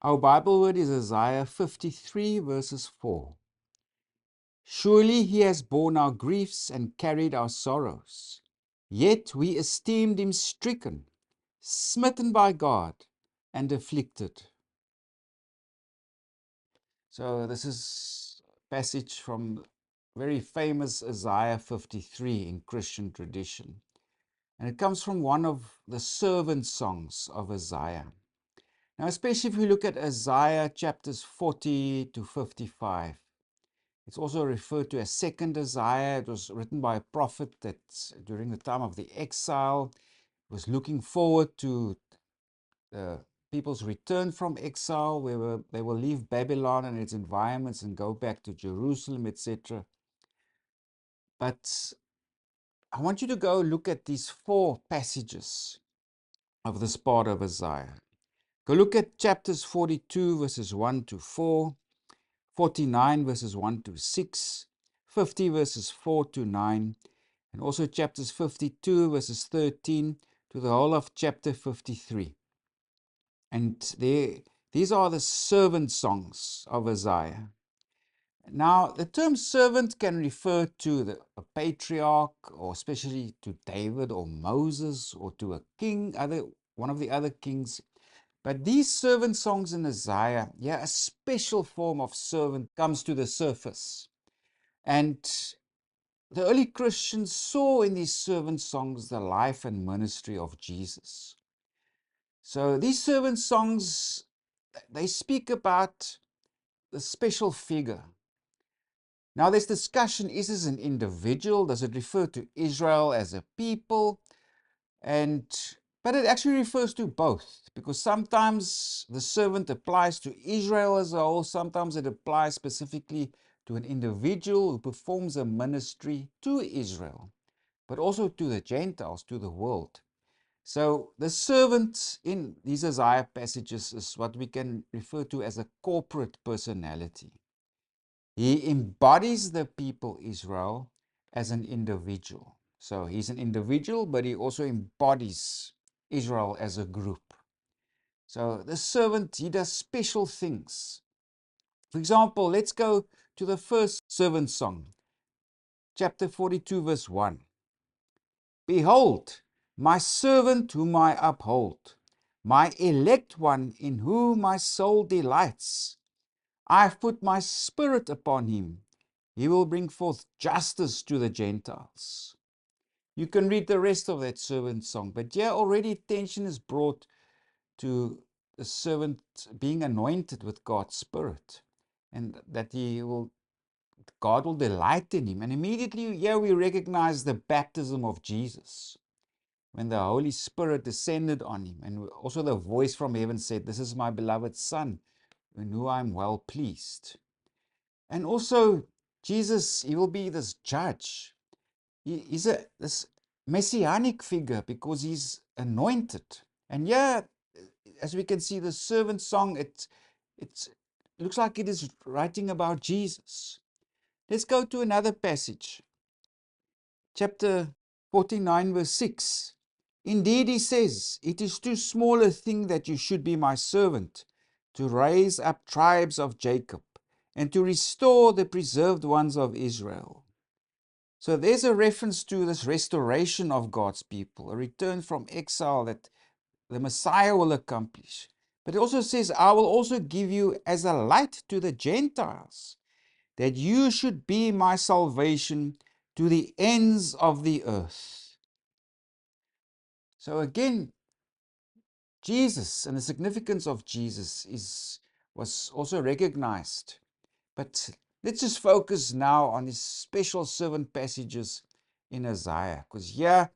Our Bible word is Isaiah 53 verses 4. Surely he has borne our griefs and carried our sorrows. Yet we esteemed him stricken, smitten by God, and afflicted. So this is a passage from very famous Isaiah 53 in Christian tradition. And it comes from one of the servant songs of Isaiah. Now, especially if we look at Isaiah chapters 40 to 55, it's also referred to as Second Isaiah. It was written by a prophet that during the time of the exile was looking forward to the people's return from exile, where they will leave Babylon and its environments and go back to Jerusalem, etc. But I want you to go look at these 4 passages of this part of Isaiah. Go look at chapters 42 verses 1 to 4, 49 verses 1 to 6, 50 verses 4 to 9, and also chapters 52 verses 13 to the whole of chapter 53. And these are the servant songs of Isaiah. Now, the term servant can refer to a patriarch, or especially to David or Moses, or to a king, one of the other kings. But these servant songs in Isaiah, a special form of servant comes to the surface. And the early Christians saw in these servant songs the life and ministry of Jesus. So these servant songs, they speak about the special figure. Now there's discussion, is this an individual? Does it refer to Israel as a people? But it actually refers to both, because sometimes the servant applies to Israel as a whole, sometimes it applies specifically to an individual who performs a ministry to Israel, but also to the Gentiles, to the world. So the servant in these Isaiah passages is what we can refer to as a corporate personality. He embodies the people Israel as an individual. So he's an individual, but he also embodies Israel as a group. So the servant, he does special things. For example, let's go to the first servant song, chapter 42, verse 1. Behold, my servant whom I uphold, my elect one in whom my soul delights. I have put my spirit upon him. He will bring forth justice to the Gentiles. You can read the rest of that servant song, but already attention is brought to the servant being anointed with God's Spirit, and that God will delight in him. And immediately we recognize the baptism of Jesus, when the Holy Spirit descended on him, and also the voice from heaven said, "This is my beloved Son, in whom I am well pleased." And also, Jesus, he will be this judge. He's this messianic figure because he's anointed. And as we can see, the servant song, it looks like it is writing about Jesus. Let's go to another passage. Chapter 49, verse 6. Indeed, he says, it is too small a thing that you should be my servant, to raise up tribes of Jacob, and to restore the preserved ones of Israel. So there's a reference to this restoration of God's people, a return from exile that the Messiah will accomplish. But it also says, I will also give you as a light to the Gentiles, that you should be my salvation to the ends of the earth. So again, Jesus and the significance of Jesus was also recognized. But let's just focus now on these special servant passages in Isaiah, because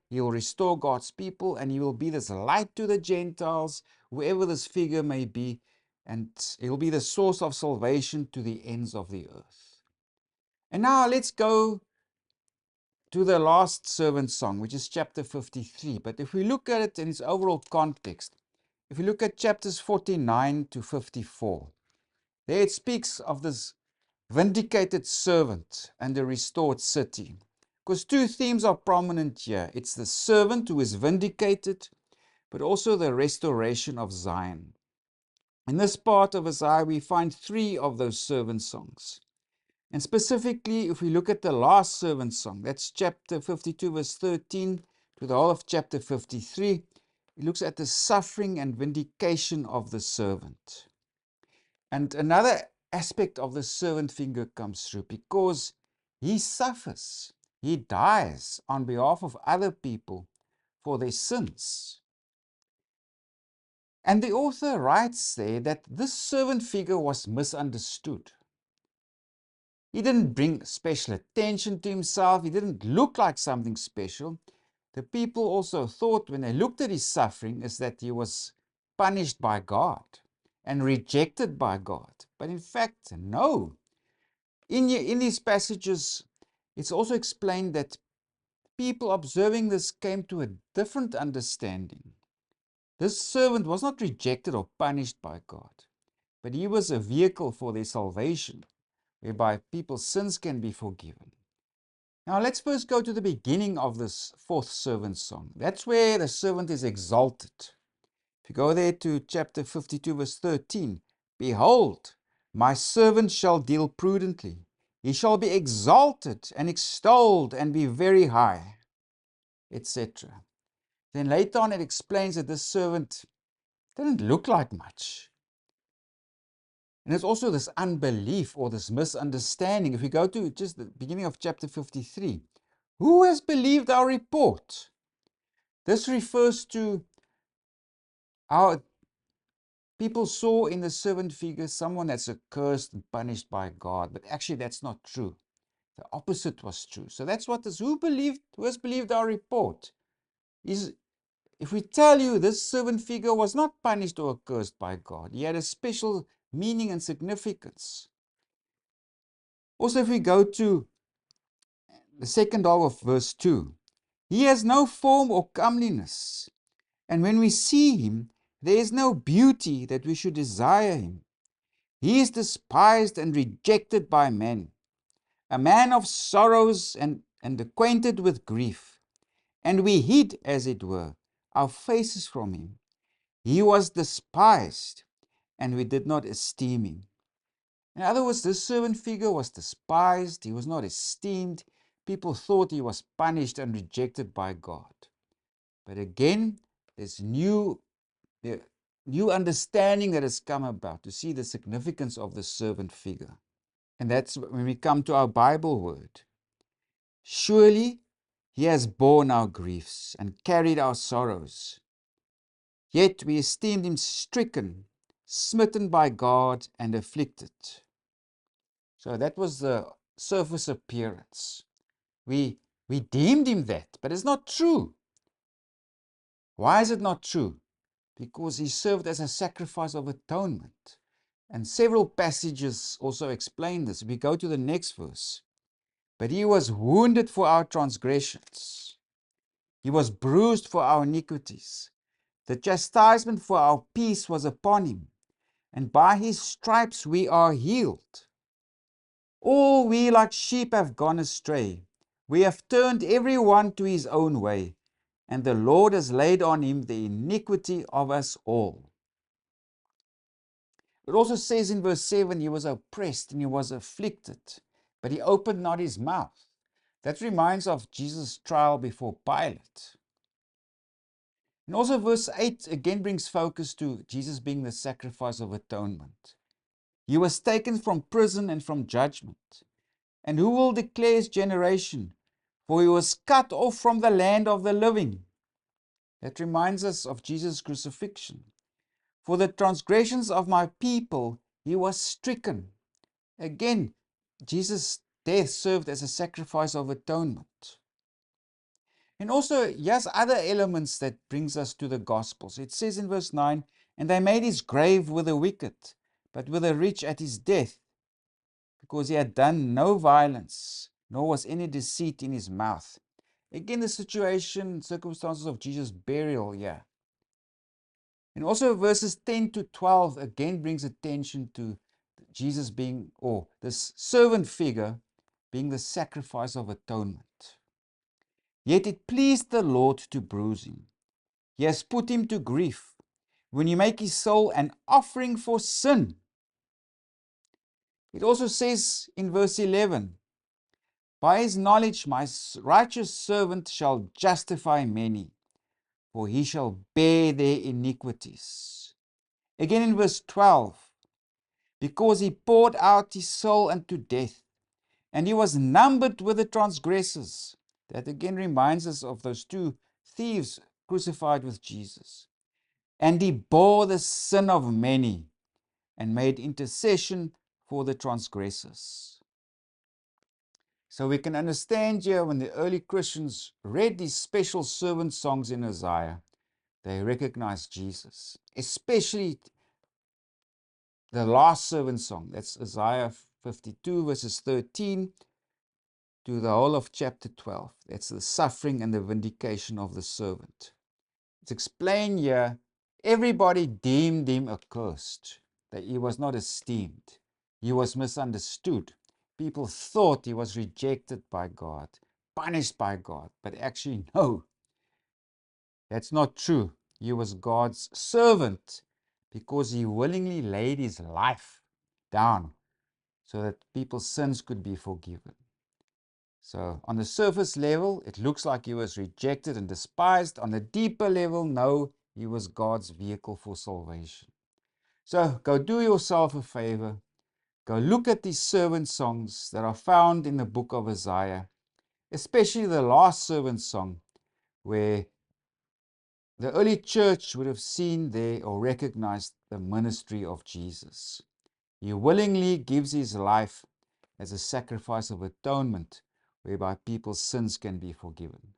he will restore God's people, and he will be this light to the Gentiles, whoever this figure may be, and he will be the source of salvation to the ends of the earth. And now let's go to the last servant song, which is chapter 53. But if we look at it in its overall context, if we look at chapters 49 to 54, there it speaks of this vindicated servant and the restored city. Because 2 themes are prominent here. It's the servant who is vindicated, but also the restoration of Zion. In this part of Isaiah, we find 3 of those servant songs. And specifically, if we look at the last servant song, that's chapter 52, verse 13 to the whole of chapter 53, it looks at the suffering and vindication of the servant. And another aspect of the servant figure comes through because he suffers, he dies on behalf of other people for their sins. And the author writes there that this servant figure was misunderstood. He didn't bring special attention to himself. He didn't look like something special. The people also thought when they looked at his suffering is that he was punished by God and rejected by God. But in fact, no. In these passages, it's also explained that people observing this came to a different understanding. This servant was not rejected or punished by God, but he was a vehicle for their salvation, whereby people's sins can be forgiven. Now let's first go to the beginning of this 4th servant song. That's where the servant is exalted. If you go there to chapter 52, verse 13, behold, my servant shall deal prudently. He shall be exalted and extolled and be very high, etc. Then later on it explains that this servant didn't look like much. And it's also this unbelief or this misunderstanding. If we go to just the beginning of chapter 53, who has believed our report? This refers to how people saw in the servant figure someone that's accursed and punished by God, but actually that's not true. The opposite was true. So that's what this, who has believed our report? If we tell you this servant figure was not punished or accursed by God, he had a special meaning and significance. Also, if we go to the second half of verse 2, he has no form or comeliness, and when we see him, there is no beauty that we should desire him. He is despised and rejected by men, a man of sorrows and acquainted with grief. And we hid, as it were, our faces from him. He was despised, and we did not esteem him. In other words, this servant figure was despised, he was not esteemed. People thought he was punished and rejected by God. But again, there's new understanding that has come about to see the significance of the servant figure. And that's when we come to our Bible word. Surely he has borne our griefs and carried our sorrows. Yet we esteemed him stricken, smitten by God, and afflicted. So that was the surface appearance. We deemed him that, but it's not true. Why is it not true? Because he served as a sacrifice of atonement. And several passages also explain this. We go to the next verse. But he was wounded for our transgressions. He was bruised for our iniquities. The chastisement for our peace was upon him, and by his stripes we are healed. All we like sheep have gone astray. We have turned every one to his own way, and the Lord has laid on him the iniquity of us all. It also says in verse 7, he was oppressed and he was afflicted, but he opened not his mouth. That reminds of Jesus' trial before Pilate. And also verse 8 again brings focus to Jesus being the sacrifice of atonement. He was taken from prison and from judgment. And who will declare his generation? For he was cut off from the land of the living. That reminds us of Jesus' crucifixion. For the transgressions of my people he was stricken. Again, Jesus' death served as a sacrifice of atonement. And also, yes, other elements that brings us to the Gospels. It says in verse 9, and they made his grave with the wicked, but with the rich at his death, because he had done no violence, nor was any deceit in his mouth. Again, the situation, circumstances of Jesus' burial here. And also verses 10 to 12 again brings attention to Jesus being, or this servant figure, being the sacrifice of atonement. Yet it pleased the Lord to bruise him. He has put him to grief. when you make his soul an offering for sin. It also says in verse 11, by his knowledge my righteous servant shall justify many, for he shall bear their iniquities. Again in verse 12, because he poured out his soul unto death, and he was numbered with the transgressors. That again reminds us of those two thieves crucified with Jesus. And he bore the sin of many and made intercession for the transgressors. So we can understand here when the early Christians read these special servant songs in Isaiah, they recognized Jesus, especially the last servant song. That's Isaiah 52 verses 13 to the whole of chapter 12. That's the suffering and the vindication of the servant. It's explained here, everybody deemed him accursed, that he was not esteemed. He was misunderstood. People thought he was rejected by God, punished by God, but actually no, that's not true. He was God's servant because he willingly laid his life down so that people's sins could be forgiven. So on the surface level, it looks like he was rejected and despised. On the deeper level, no, he was God's vehicle for salvation. So go do yourself a favor. Go look at these servant songs that are found in the book of Isaiah, especially the last servant song, where the early church would have seen there or recognized the ministry of Jesus. He willingly gives his life as a sacrifice of atonement, whereby people's sins can be forgiven.